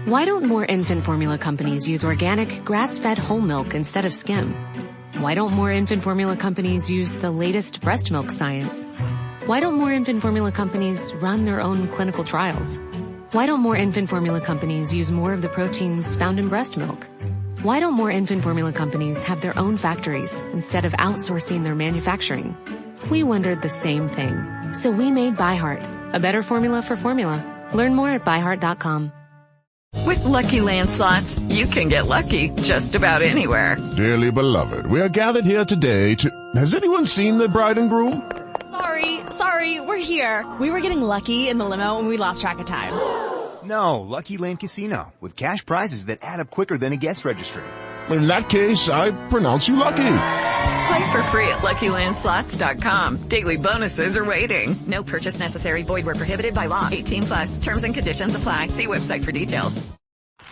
Why don't more infant formula companies use organic, grass-fed whole milk instead of skim? Why don't more infant formula companies use the latest breast milk science? Why don't more infant formula companies run their own clinical trials? Why don't more infant formula companies use more of the proteins found in breast milk? Why don't more infant formula companies have their own factories instead of outsourcing their manufacturing? We wondered the same thing. So we made ByHeart, a better formula for formula. Learn more at byheart.com. With Lucky Land Slots, you can get lucky just about anywhere. Dearly beloved, we are gathered here today to... Has anyone seen the bride and groom? Sorry, we're here. We were getting lucky in the limo and we lost track of time. No, Lucky Land Casino, with cash prizes that add up quicker than a guest registry. In that case, I pronounce you lucky. Play for free at LuckyLandSlots.com. Daily bonuses are waiting. No purchase necessary. Void where prohibited by law. 18+. Terms and conditions apply. See website for details.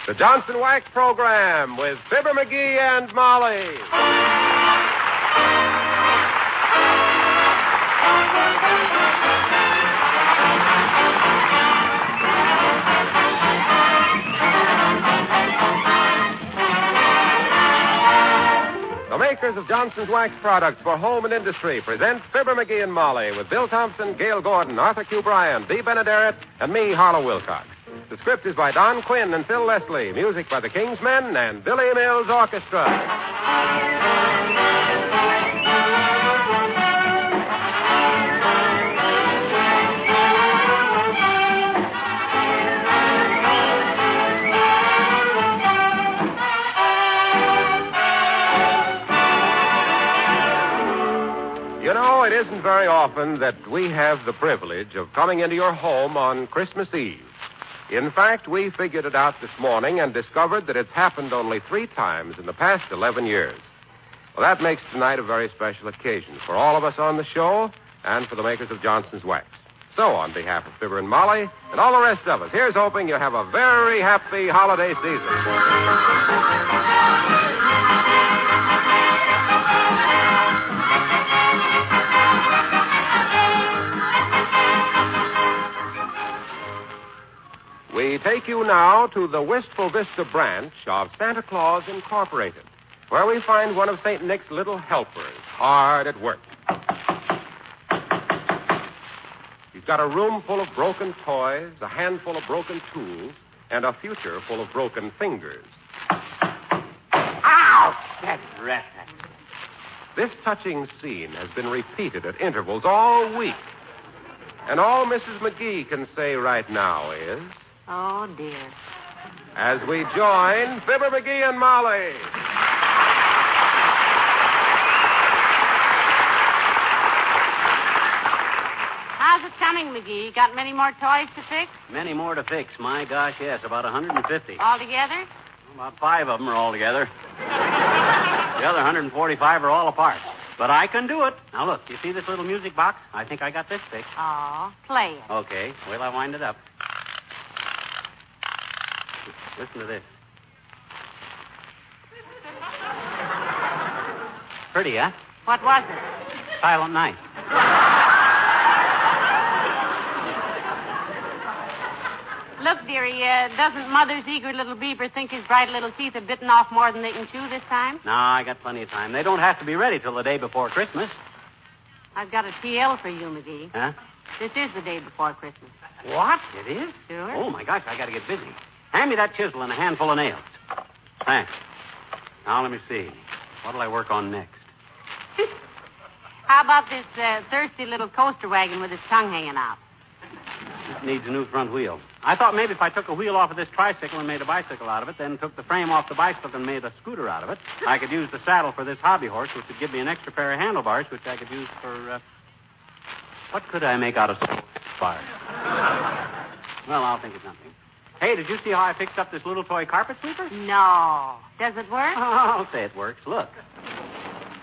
The Johnson Wax Program with Fibber, McGee, and Molly. The makers of Johnson's Wax products for home and industry present Fibber, McGee, and Molly with Bill Thompson, Gail Gordon, Arthur Q. Bryan, Dee Benaderet, and me, Harlow Wilcox. The script is by Don Quinn and Phil Leslie. Music by the King's Men and Billy Mills Orchestra. You know, it isn't very often that we have the privilege of coming into your home on Christmas Eve. In fact, we figured it out this morning and discovered that it's happened only 3 times in the past 11 years. Well, that makes tonight a very special occasion for all of us on the show and for the makers of Johnson's Wax. So, on behalf of Fibber and Molly and all the rest of us, here's hoping you have a very happy holiday season. We take you now to the Wistful Vista branch of Santa Claus Incorporated, where we find one of St. Nick's little helpers hard at work. He's got a room full of broken toys, a handful of broken tools, and a future full of broken fingers. Ow! That's right. This touching scene has been repeated at intervals all week. And all Mrs. McGee can say right now is... Oh, dear. As we join Fibber, McGee, and Molly. How's it coming, McGee? Got many more toys to fix? Many more to fix. My gosh, yes, about 150. Altogether? About 5 of them are all together. The other 145 are all apart. But I can do it. Now, look, you see this little music box? I think I got this fixed. Oh, play it. Okay, well, I wind it up. Listen to this. Pretty, huh? What was it? Silent Night. Look, dearie, doesn't Mother's eager little beaver think his bright little teeth are bitten off more than they can chew this time? No, I got plenty of time. They don't have to be ready till the day before Christmas. I've got a TL for you, McGee. Huh? This is the day before Christmas. What? It is? Sure. Oh, my gosh, I got to get busy. Hand me that chisel and a handful of nails. Thanks. Now, let me see. What'll I work on next? How about this thirsty little coaster wagon with its tongue hanging out? It needs a new front wheel. I thought maybe if I took a wheel off of this tricycle and made a bicycle out of it, then took the frame off the bicycle and made a scooter out of it, I could use the saddle for this hobby horse, which would give me an extra pair of handlebars, which I could use for, what could I make out of bars? Well, I'll think of something. Hey, did you see how I fixed up this little toy carpet sweeper? No. Does it work? Oh, I'll say it works. Look.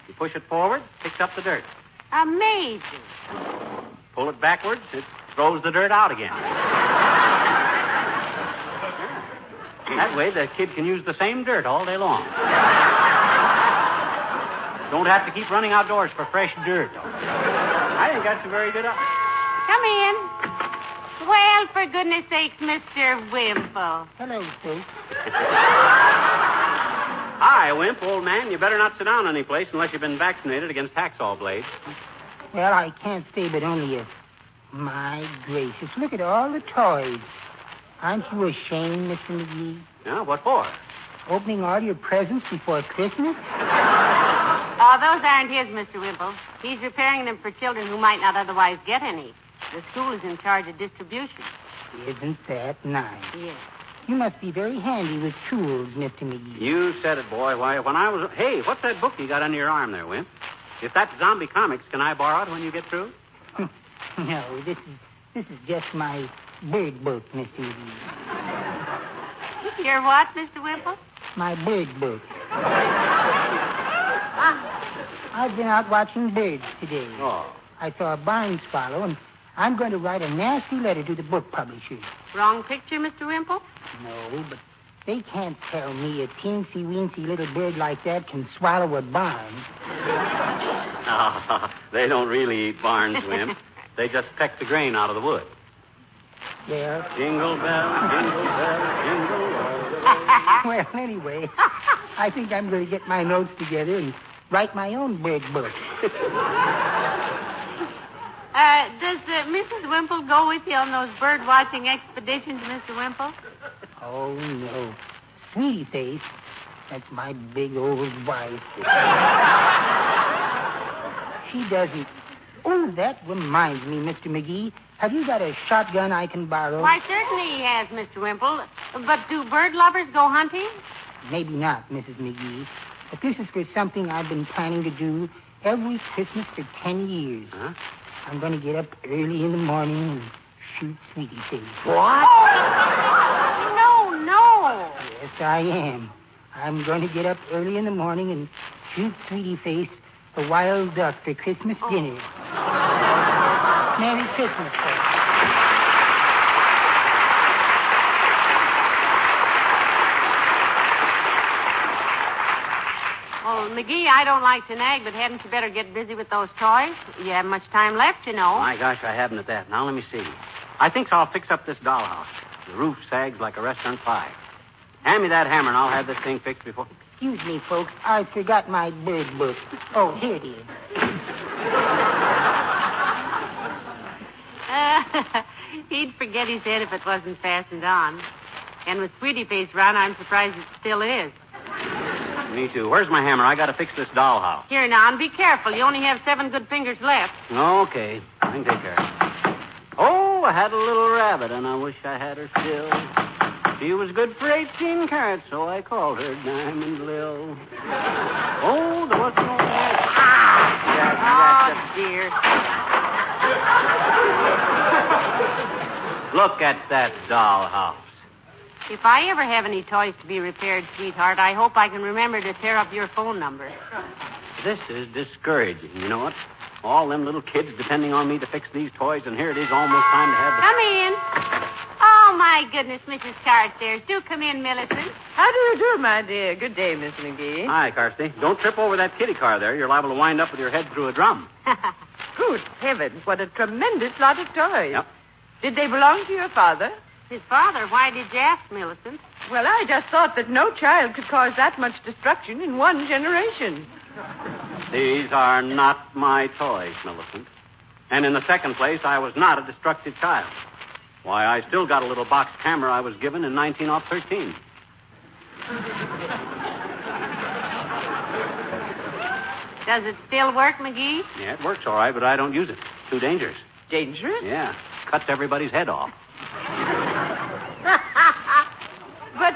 You push it forward, picks up the dirt. Amazing. Pull it backwards, it throws the dirt out again. That way, the kid can use the same dirt all day long. Don't have to keep running outdoors for fresh dirt. I think that's a very good... Come in. Well, for goodness sakes, Mr. Wimple. Hello, folks. Hi, Wimp, old man. You better not sit down any place unless you've been vaccinated against hacksaw blades. Well, I can't say but only a... My gracious, look at all the toys. Aren't you ashamed, Mr. McGee? Yeah, what for? Opening all your presents before Christmas? Oh, those aren't his, Mr. Wimple. He's repairing them for children who might not otherwise get any. The school is in charge of distribution. Isn't that nice? Yes. You must be very handy with tools, Mr. McGee. You said it, boy. Why, when I was... Hey, what's that book you got under your arm there, Wimp? If that's zombie comics, can I borrow it when you get through? No, this is just my bird book, Mr. McGee. Your what, Mr. Wimple? My bird book. I've been out watching birds today. Oh. I saw a barn swallow, and I'm going to write a nasty letter to the book publishers. Wrong picture, Mr. Wimple? No, but they can't tell me a teensy-weensy little bird like that can swallow a barn. Oh, they don't really eat barns, Wimp. They just peck the grain out of the wood. Well... Jingle bell, jingle bell, jingle bell. Well, anyway, I think I'm going to get my notes together and write my own bird book. Does Mrs. Wimple go with you on those bird-watching expeditions, Mr. Wimple? Oh, no. Sweetie Face, that's my big old wife. She doesn't... Oh, that reminds me, Mr. McGee. Have you got a shotgun I can borrow? Why, certainly he has, Mr. Wimple. But do bird lovers go hunting? Maybe not, Mrs. McGee. But this is for something I've been planning to do every Christmas for 10 years. Huh? I'm going to get up early in the morning and shoot Sweetie Face. What? No. Yes, I am. I'm going to get up early in the morning and shoot Sweetie Face a wild duck for Christmas dinner. Merry Christmas, folks. Well, McGee, I don't like to nag, but hadn't you better get busy with those toys? You haven't much time left, you know. My gosh, I haven't at that. Now, let me see. I think I'll fix up this dollhouse. The roof sags like a restaurant pie. Hand me that hammer, and I'll have this thing fixed before... Excuse me, folks. I forgot my bird book. Oh, here it is. He'd forget his head if it wasn't fastened on. And with Sweetie Face around, I'm surprised it still is. Me too. Where's my hammer? I got to fix this dollhouse. Here, now, and be careful. You only have 7 good fingers left. Okay. I can take care of it. Oh, I had a little rabbit, and I wish I had her still. She was good for 18 carats, so I called her Diamond Lil. Oh, there was no... Oh, dear. Look at that dollhouse. If I ever have any toys to be repaired, sweetheart, I hope I can remember to tear up your phone number. This is discouraging, you know what? All them little kids depending on me to fix these toys, and here it is almost time to have the... Come in. Oh, my goodness, Mrs. Carstairs. Do come in, Millicent. How do you do, my dear? Good day, Miss McGee. Hi, Carsty. Don't trip over that kiddie car there. You're liable to wind up with your head through a drum. Good heavens, what a tremendous lot of toys. Yep. Did they belong to your father? His father? Why did you ask, Millicent? Well, I just thought that no child could cause that much destruction in one generation. These are not my toys, Millicent. And in the second place, I was not a destructive child. Why, I still got a little box camera I was given in 1913. Does it still work, McGee? Yeah, it works all right, but I don't use it. Too dangerous. Dangerous? Yeah. Cuts everybody's head off. But,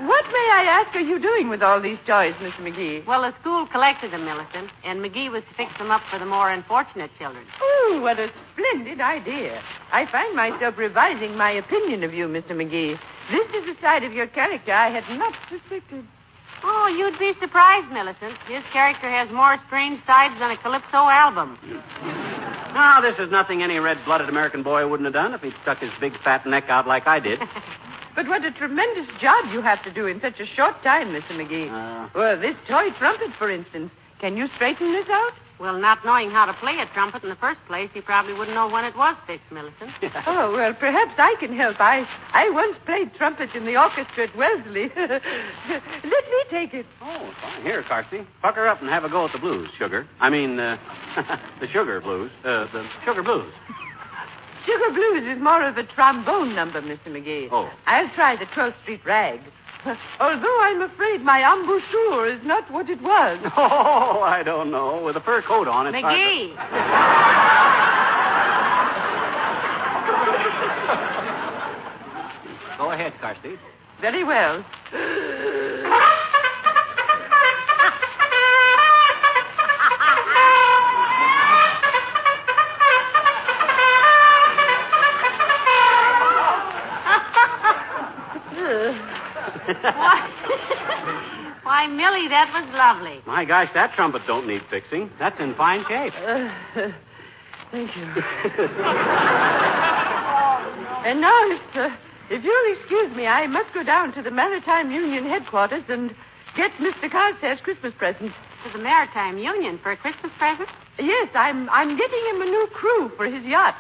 what, may I ask, are you doing with all these toys, Miss McGee? Well, the school collected them, Millicent, and McGee was to fix them up for the more unfortunate children. Oh, what a splendid idea. I find myself revising my opinion of you, Mr. McGee. This is a side of your character I had not suspected. Oh, you'd be surprised, Millicent. His character has more strange sides than a Calypso album. Now, this is nothing any red-blooded American boy wouldn't have done if he'd stuck his big fat neck out like I did. But what a tremendous job you have to do in such a short time, Mr. McGee. Well, this toy trumpet, for instance. Can you straighten this out? Well, not knowing how to play a trumpet in the first place, he probably wouldn't know when it was fixed, Millicent. Oh, well, perhaps I can help. I once played trumpet in the orchestra at Wellesley. Let me take it. Oh, fine. Here, Carsey. Pucker up and have a go at the blues, sugar. I mean, the sugar blues. The sugar blues. Sugar Blues is more of a trombone number, Mr. McGee. Oh. I'll try the 12th Street Rag. Although I'm afraid my embouchure is not what it was. Oh, I don't know. With a fur coat on, it's McGee. Go ahead, Carsey. Very well. Why, Millie, that was lovely. My gosh, that trumpet don't need fixing. That's in fine shape. Thank you. And now, if you'll excuse me, I must go down to the Maritime Union headquarters and get Mr. Carstairs' Christmas present. To the Maritime Union for a Christmas present? Yes, I'm getting him a new crew for his yacht.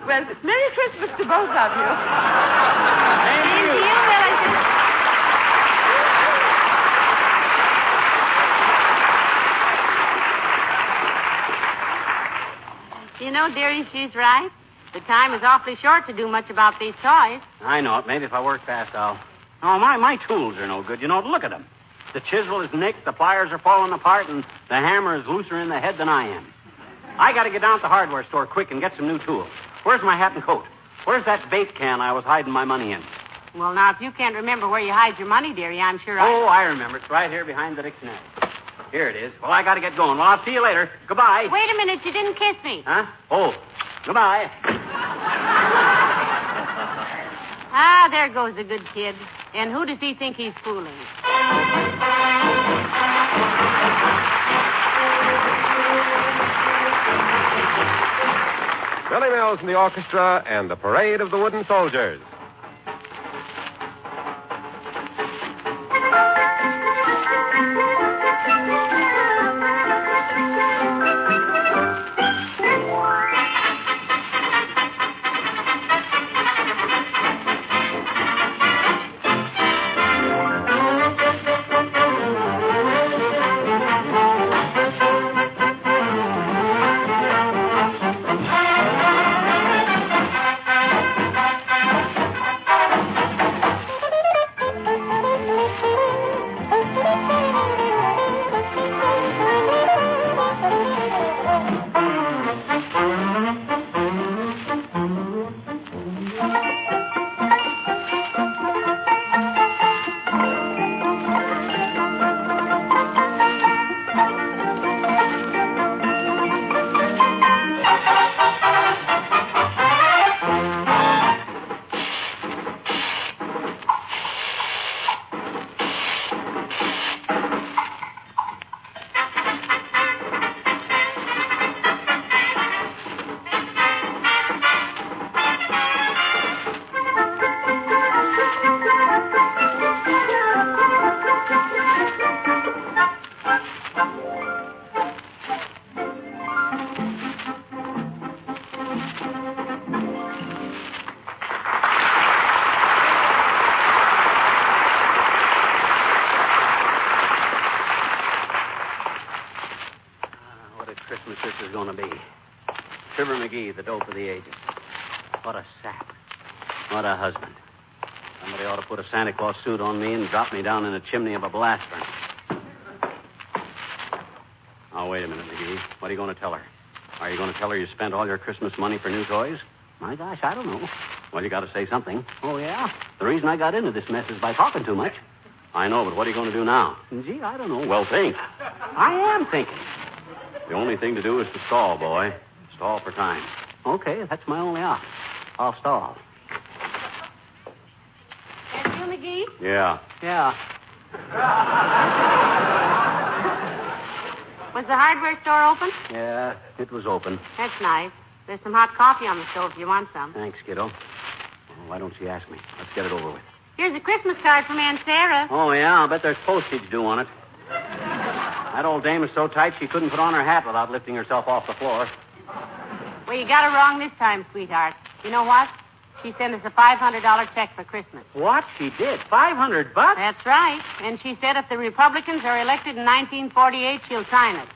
Well, Merry Christmas to both of you. Thank you, Millicent. You know, dearie, she's right. The time is awfully short to do much about these toys. I know it. Maybe if I work fast, I'll... Oh, my tools are no good. You know, look at them. The chisel is nicked, the pliers are falling apart, and the hammer is looser in the head than I am. I got to get down to the hardware store quick and get some new tools. Where's my hat and coat? Where's that bait can I was hiding my money in? Well, now, if you can't remember where you hide your money, dearie, I'm sure Oh, I remember. It's right here behind the dictionary. Here it is. Well, I got to get going. Well, I'll see you later. Goodbye. Wait a minute. You didn't kiss me. Huh? Oh, goodbye. Ah, there goes the good kid. And who does he think he's fooling? Billy Mills and the orchestra and the Parade of the Wooden Soldiers. Christmas this is going to be. Fibber McGee, the dope of the ages. What a sap. What a husband. Somebody ought to put a Santa Claus suit on me and drop me down in a chimney of a blast furnace. Oh, wait a minute, McGee. What are you going to tell her? Are you going to tell her you spent all your Christmas money for new toys? My gosh, I don't know. Well, you got to say something. Oh, yeah? The reason I got into this mess is by talking too much. I know, but what are you going to do now? Gee, I don't know. Well, think. I am thinking. The only thing to do is to stall, boy. Stall for time. Okay, that's my only out. I'll stall. That's you, McGee? Yeah. Yeah. Was the hardware store open? Yeah, it was open. That's nice. There's some hot coffee on the stove if you want some. Thanks, kiddo. Well, why don't you ask me? Let's get it over with. Here's a Christmas card from Aunt Sarah. Oh, yeah? I'll bet there's postage due on it. That old dame is so tight she couldn't put on her hat without lifting herself off the floor. Well, you got it wrong this time, sweetheart. You know what? She sent us a $500 check for Christmas. What? She did? $500? That's right. And she said if the Republicans are elected in 1948, she'll sign it.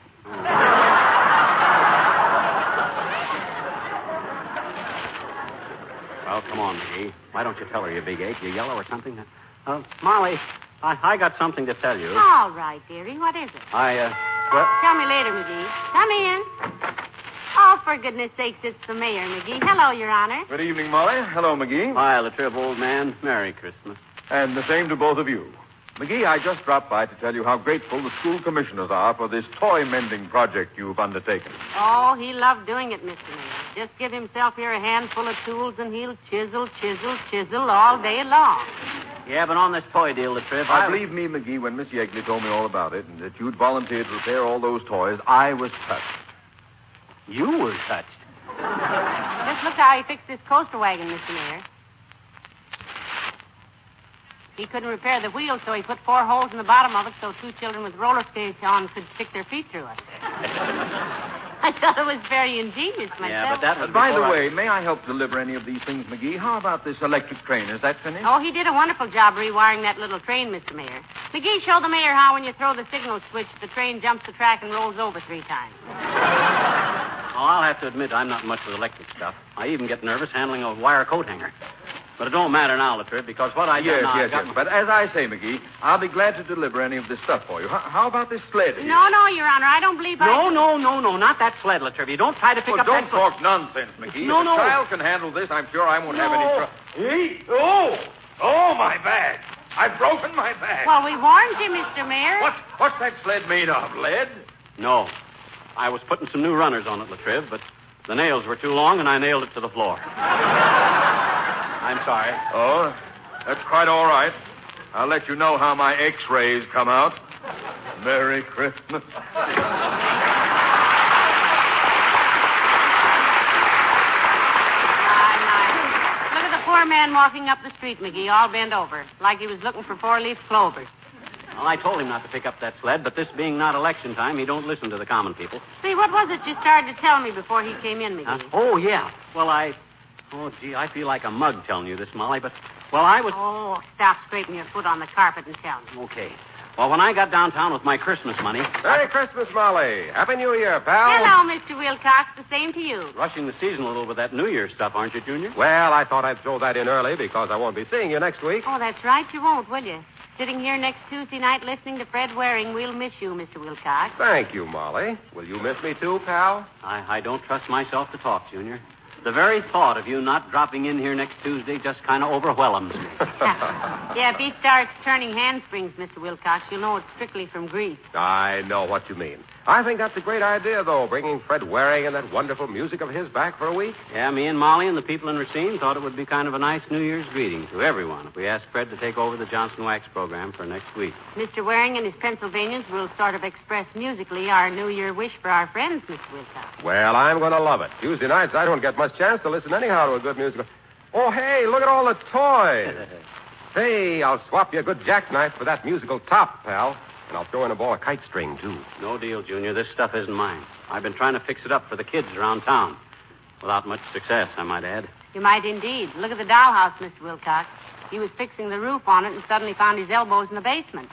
Well, come on, McGee. Why don't you tell her, you big ape? You yellow or something? Molly, I got something to tell you. All right, dearie. What is it? Well... Tell me later, McGee. Come in. Oh, for goodness sakes, it's the mayor, McGee. Hello, Your Honor. Good evening, Molly. Hello, McGee. Hi, Latriv, old man. Merry Christmas. And the same to both of you. McGee, I just dropped by to tell you how grateful the school commissioners are for this toy mending project you've undertaken. Oh, he loved doing it, Mr. Mayor. Just give himself here a handful of tools and he'll chisel all day long. Yeah, but on this toy deal, Latriv, Believe me, McGee, when Miss Yegley told me all about it and that you'd volunteered to repair all those toys, I was touched. You were touched. Just look how he fixed this coaster wagon, Mr. Mayor. He couldn't repair the wheels, so he put 4 holes in the bottom of it so 2 children with roller skates on could stick their feet through it. I thought it was very ingenious myself. Yeah, but that was By the way, may I help deliver any of these things, McGee? How about this electric train? Is that finished? Oh, he did a wonderful job rewiring that little train, Mr. Mayor. McGee, show the mayor how when you throw the signal switch, the train jumps the track and rolls over 3 times. Oh, I'll have to admit I'm not much with electric stuff. I even get nervous handling a wire coat hanger. But it don't matter now, Latriv, because what I done now... Yes. But as I say, McGee, I'll be glad to deliver any of this stuff for you. How about this sled here? No, Your Honor. I don't believe No, not that sled, Latriv. You don't try to pick up don't that... Don't talk nonsense, McGee. No. If a child can handle this, I'm sure I won't have any trouble. Hey! Oh, my bag. I've broken my bag. Well, we warned you, Mr. Mayor. What's that sled made of, lead? No. I was putting some new runners on it, Latriv, but the nails were too long and I nailed it to the floor. I'm sorry. Oh, that's quite all right. I'll let you know how my X-rays come out. Merry Christmas. Look at the poor man walking up the street, McGee, all bent over, like he was looking for 4-leaf clovers. Well, I told him not to pick up that sled, but this being not election time, he don't listen to the common people. See, what was it you started to tell me before he came in, McGee? Oh, yeah. Well, I feel like a mug telling you this, Molly, but, I was... Oh, stop scraping your foot on the carpet and tell me. Okay. Well, when I got downtown with my Christmas money... Merry Christmas, Molly. Happy New Year, pal. Hello, Mr. Wilcox. The same to you. Rushing the season a little with that New Year's stuff, aren't you, Junior? Well, I thought I'd throw that in early because I won't be seeing you next week. Oh, that's right. You won't, will you? Sitting here next Tuesday night listening to Fred Waring, we'll miss you, Mr. Wilcox. Thank you, Molly. Will you miss me too, pal? I don't trust myself to talk, Junior. The very thought of you not dropping in here next Tuesday just kind of overwhelms me. Yeah, if he starts turning handsprings, Mr. Wilcox, you'll know it's strictly from grease. I know what you mean. I think that's a great idea, though, bringing Fred Waring and that wonderful music of his back for a week. Yeah, me and Molly and the people in Racine thought it would be kind of a nice New Year's greeting to everyone if we asked Fred to take over the Johnson Wax program for next week. Mr. Waring and his Pennsylvanians will sort of express musically our New Year wish for our friends, Mr. Wilcox. Well, I'm going to love it. Tuesday nights, I don't get much chance to listen anyhow to a good musical. Oh, hey, look at all the toys. Say, I'll swap you a good jackknife for that musical top, pal. And I'll throw in a ball of kite string, too. No deal, Junior. This stuff isn't mine. I've been trying to fix it up for the kids around town. Without much success, I might add. You might indeed. Look at the dollhouse, Mr. Wilcox. He was fixing the roof on it and suddenly found his elbows in the basement.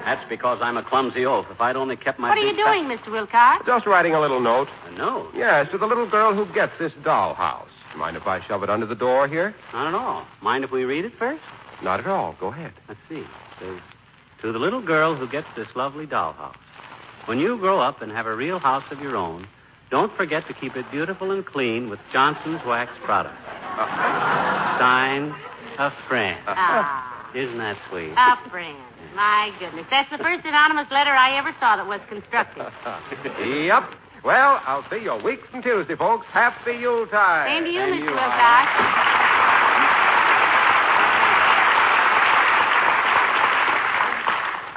That's because I'm a clumsy oaf. If I'd only kept my... What are you doing, Mr. Wilcox? Just writing a little note. A note? Yes, to the little girl who gets this dollhouse. Mind if I shove it under the door here? Not at all. Mind if we read it first? Not at all. Go ahead. Let's see. It says, to the little girl who gets this lovely dollhouse. When you grow up and have a real house of your own, don't forget to keep it beautiful and clean with Johnson's Wax products. Signed, a friend. Isn't that sweet? A friend. My goodness. That's the first anonymous letter I ever saw that was constructive. Yep. Well, I'll see you a week from Tuesday, folks. Happy Yuletide. Same to you, Mr. Wilcox.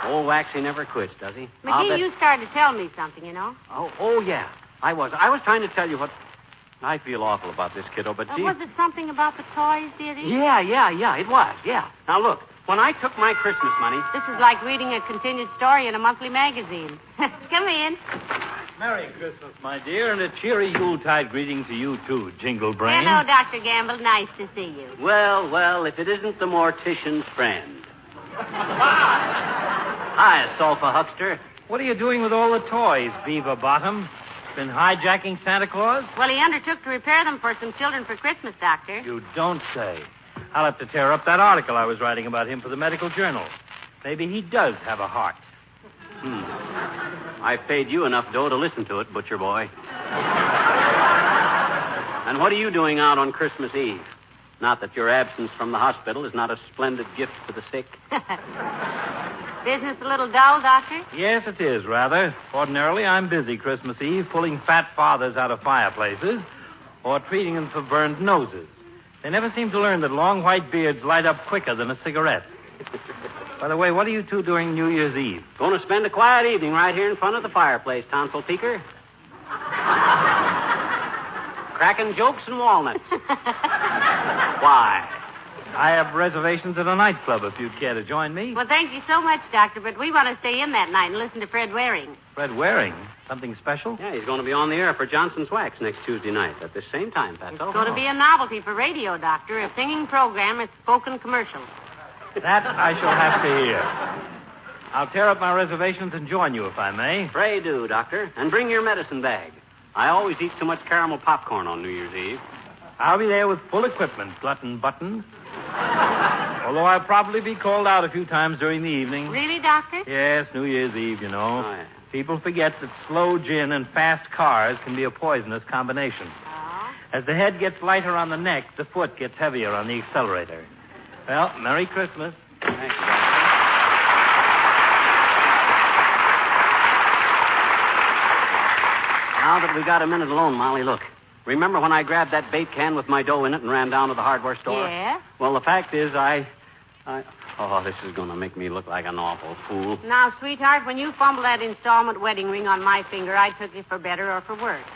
Old Waxy never quits, does he? McGee, you started to tell me something, you know. Oh, yeah. I was trying to tell you what... I feel awful about this, kiddo, but gee... Was it something about the toys, dearie? Yeah, it was, yeah. Now, look, When I took my Christmas money... This is like reading a continued story in a monthly magazine. Come in. Merry Christmas, my dear, and a cheery Yuletide greeting to you, too, Jingle Brain. Hello, Dr. Gamble. Nice to see you. Well, if it isn't the mortician's friend. Hi, Sulfa Huckster. What are you doing with all the toys, Beaver Bottom? Been hijacking Santa Claus? Well, he undertook to repair them for some children for Christmas, Doctor. You don't say. I'll have to tear up that article I was writing about him for the medical journal. Maybe he does have a heart. I've paid you enough dough to listen to it, butcher boy. And what are you doing out on Christmas Eve? Not that your absence from the hospital is not a splendid gift to the sick. Business a little dull, Doctor? Yes, it is, rather. Ordinarily, I'm busy Christmas Eve pulling fat fathers out of fireplaces or treating them for burned noses. They never seem to learn that long white beards light up quicker than a cigarette. By the way, what are you two doing New Year's Eve? Going to spend a quiet evening right here in front of the fireplace, tonsil peeker. Cracking jokes and walnuts. Why? I have reservations at a nightclub if you'd care to join me. Well, thank you so much, Doctor, but we want to stay in that night and listen to Fred Waring. Fred Waring? Something special? Yeah, he's going to be on the air for Johnson's Wax next Tuesday night at the same time, Fatso. It's going to be a novelty for radio, Doctor. A singing program with spoken commercials. That I shall have to hear. I'll tear up my reservations and join you if I may. Pray do, Doctor. And bring your medicine bag. I always eat too much caramel popcorn on New Year's Eve. I'll be there with full equipment, glutton buttons. Although I'll probably be called out a few times during the evening. Really, Doctor? Yes, New Year's Eve, you know. Oh, yeah. People forget that slow gin and fast cars can be a poisonous combination. Oh? As the head gets lighter on the neck, the foot gets heavier on the accelerator. Well, Merry Christmas. Thank you, Doctor. Now that we've got a minute alone, Molly, look. Remember when I grabbed that bait can with my dough in it and ran down to the hardware store? Yeah? Well, the fact is, Oh, this is going to make me look like an awful fool. Now, sweetheart, when you fumbled that installment wedding ring on my finger, I took you for better or for worse.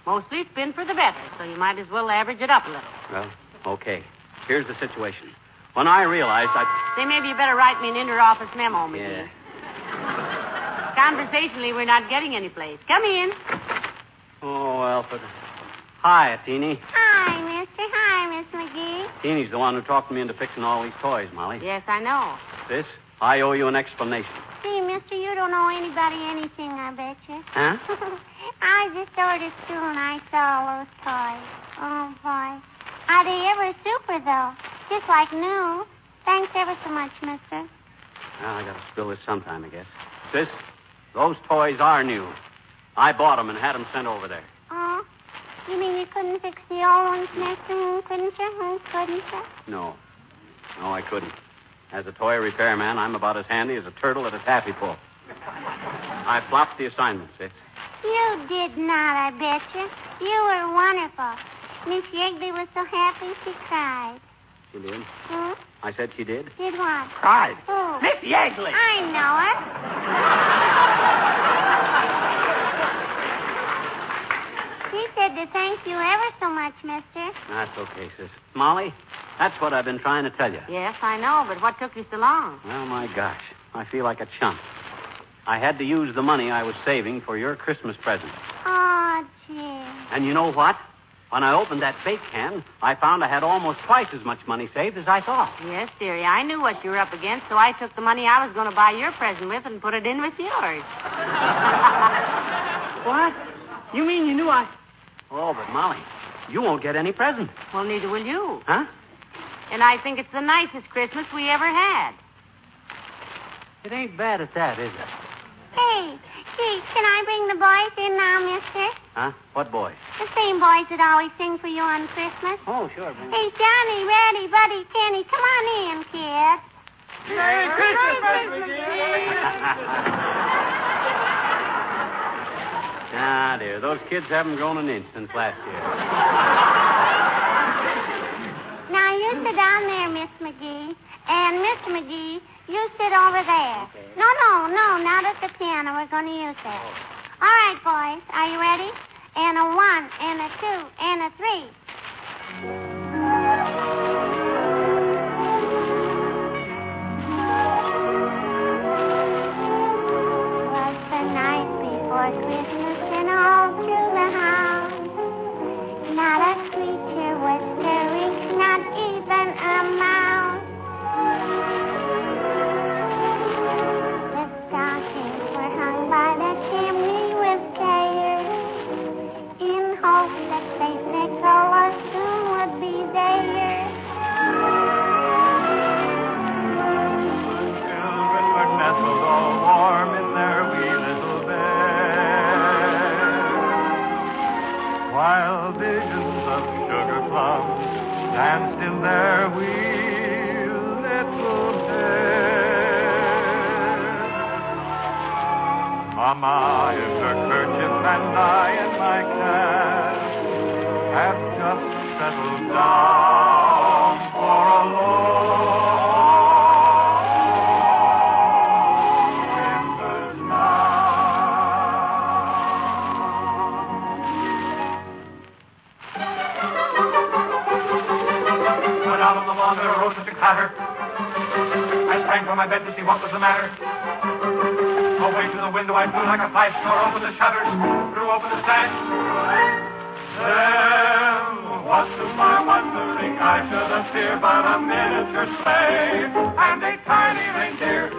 Mostly it's been for the better, so you might as well average it up a little. Well, okay. Here's the situation. When I realized Say, maybe you better write me an inter-office memo, McGee. Yeah. Conversationally, we're not getting any place. Come in. Oh, Alfred. Hi, Teeny. Hi, mister. Hi, Miss McGee. Teeny's the one who talked me into fixing all these toys, Molly. Yes, I know. Sis, I owe you an explanation. See, mister, you don't owe anybody anything, I bet you. Huh? I was just over to school and I saw all those toys. Oh, boy. Are they ever super, though? Just like new. Thanks ever so much, mister. Well, I got to spill this sometime, I guess. Sis, those toys are new. I bought them and had them sent over there. Oh? You mean you couldn't fix the old ones, mister? Couldn't you? Couldn't you? No, I couldn't. As a toy repairman, I'm about as handy as a turtle at a taffy pull. I flopped the assignment, Sis. You did not, I bet you. You were wonderful. Miss Yegley was so happy she cried. She did? Hmm? I said she did? Did what? Cried. Who? Miss Yegley! I know it. She said to thank you ever so much, mister. That's okay, Sis. Molly, that's what I've been trying to tell you. Yes, I know, but what took you so long? Well, my gosh, I feel like a chump. I had to use the money I was saving for your Christmas present. Oh, gee. And you know what? When I opened that bake can, I found I had almost twice as much money saved as I thought. Yes, dearie, I knew what you were up against, so I took the money I was going to buy your present with and put it in with yours. What? You mean you knew I... Oh, but Molly, you won't get any present. Well, neither will you. Huh? And I think it's the nicest Christmas we ever had. It ain't bad at that, is it? Hey, gee, can I bring the boys in now, mister? Huh? What boys? The same boys that always sing for you on Christmas. Oh, sure. Bring Hey, Johnny, Reddy, Buddy, Kenny, come on in, kids. Merry Christmas, McGee! Ah, dear, those kids haven't grown an inch since last year. Now, you sit down there, Miss McGee. And, Mr. McGee, you sit over there. Okay. No, not at the piano. We're going to use that. All right, boys. Are you ready? And a 1, and a 2, and a 3. Mama in her kerchief and I in my cap have just settled down for a long winter's night. But out on the lawn there arose such a clatter. I sprang from my bed to see what was the matter. Away to the window I flew like a flash, tore open the shutters, threw open the sash. Then, what to my wondering, I should appear but a miniature sleigh and a tiny reindeer.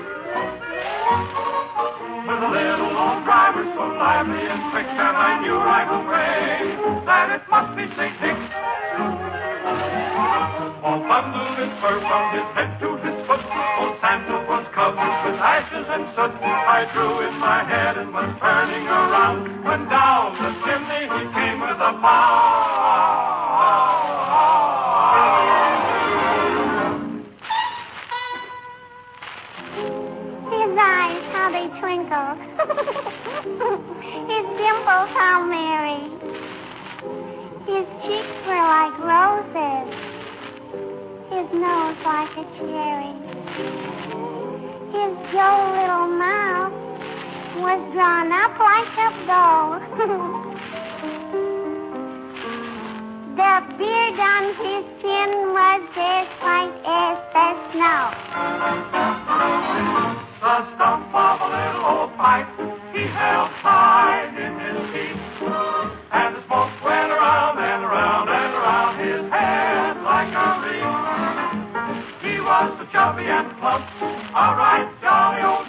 With a little old driver so lively and quick that I knew right away that it must be St. Nick. All bundled in fur from his head to his foot, old Santa was covered with ashes and soot. I drew in my head and was turning around when down the chimney he came with a His eyes, how they twinkle. His dimples, how merry. His cheeks were like roses. His nose like a cherry. His droll little mouth was drawn up like a bow. The beard on his chin was as white as the snow. The stump of a little old pipe he held tight in his teeth, and the smoke went around and around and around his head like a wreath. He was so chubby and plump, a right jolly old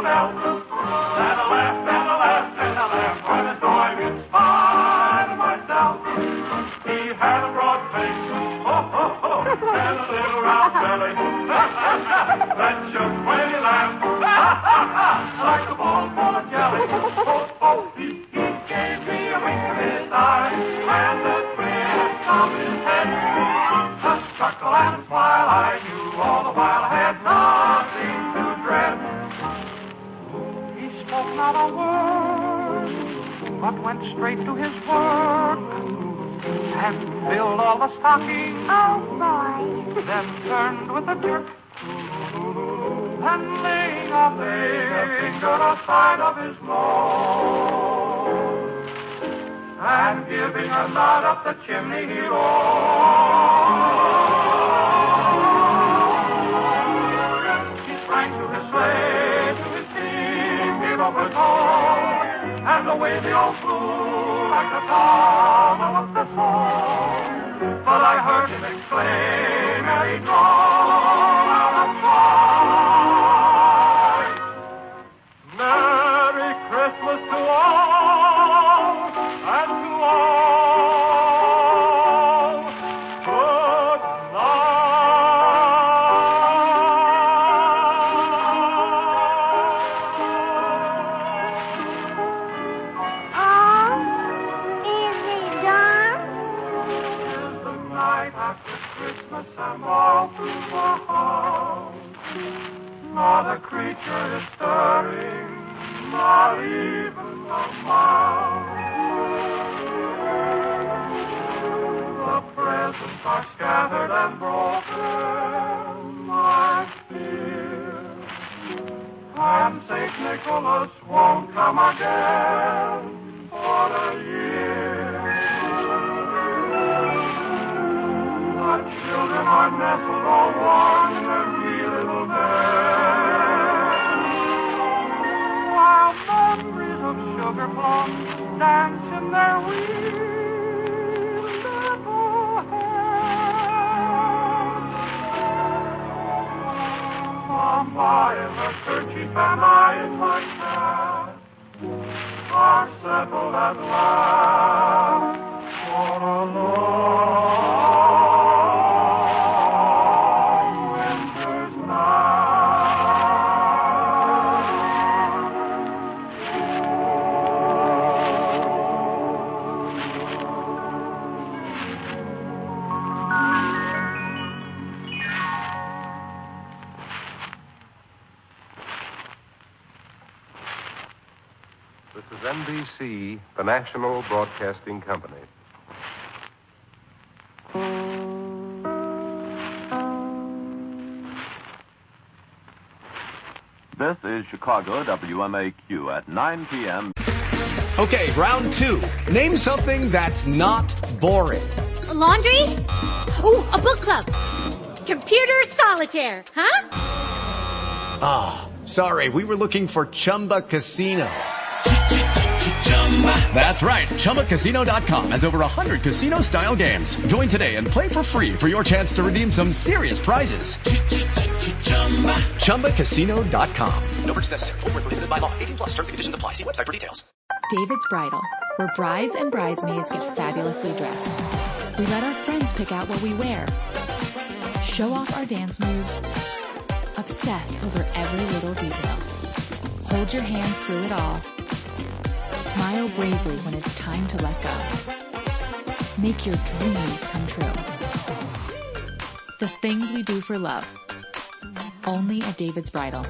elf. And I laughed and I laughed and I laughed when I saw him in spite of myself. He had a broad face, and a little round belly that shook when he laughed, like a bowl full of jelly. He gave me a wink of his eye and a twist of his head. A chuckle and a smile I knew all the while I had nothing to dread. He spoke not a word, but went straight to his work and filled all the stockings. Oh, boy. Then turned with a jerk and laying a finger aside of his nose and giving a nod up the chimney he rose. He sprang to his sleigh, to his team, gave up his home, and away they all flew like the dawn of the song. But I heard him exclaim, and he drawled out a cry. Merry Christmas to all, and to all, good Christmas and all through the house. Not a creature is stirring, not even a mouse. The presents are scattered and broken, I fear. And St. Nicholas won't come again for a year. The children are nestled all warm in their wee little beds, while memories of sugar plums dance in their wee little heads. Mama in her kerchief and I in my cap are settled at last for a long This is NBC, the National Broadcasting Company. This is Chicago WMAQ at 9 p.m. Okay, round two. Name something that's not boring. A laundry? Ooh, a book club. Computer solitaire, huh? Ah, sorry, we were looking for Chumba Casino. That's right, ChumbaCasino.com has over 100 casino-style games. Join today and play for free for your chance to redeem some serious prizes. ChumbaCasino.com. No purchase necessary. Void where prohibited by law. 18 plus. Terms and conditions apply. See website for details. David's Bridal, where brides and bridesmaids get fabulously dressed. We let our friends pick out what we wear, show off our dance moves, obsess over every little detail, hold your hand through it all, smile bravely when it's time to let go. Make your dreams come true. The things we do for love. Only at David's Bridal.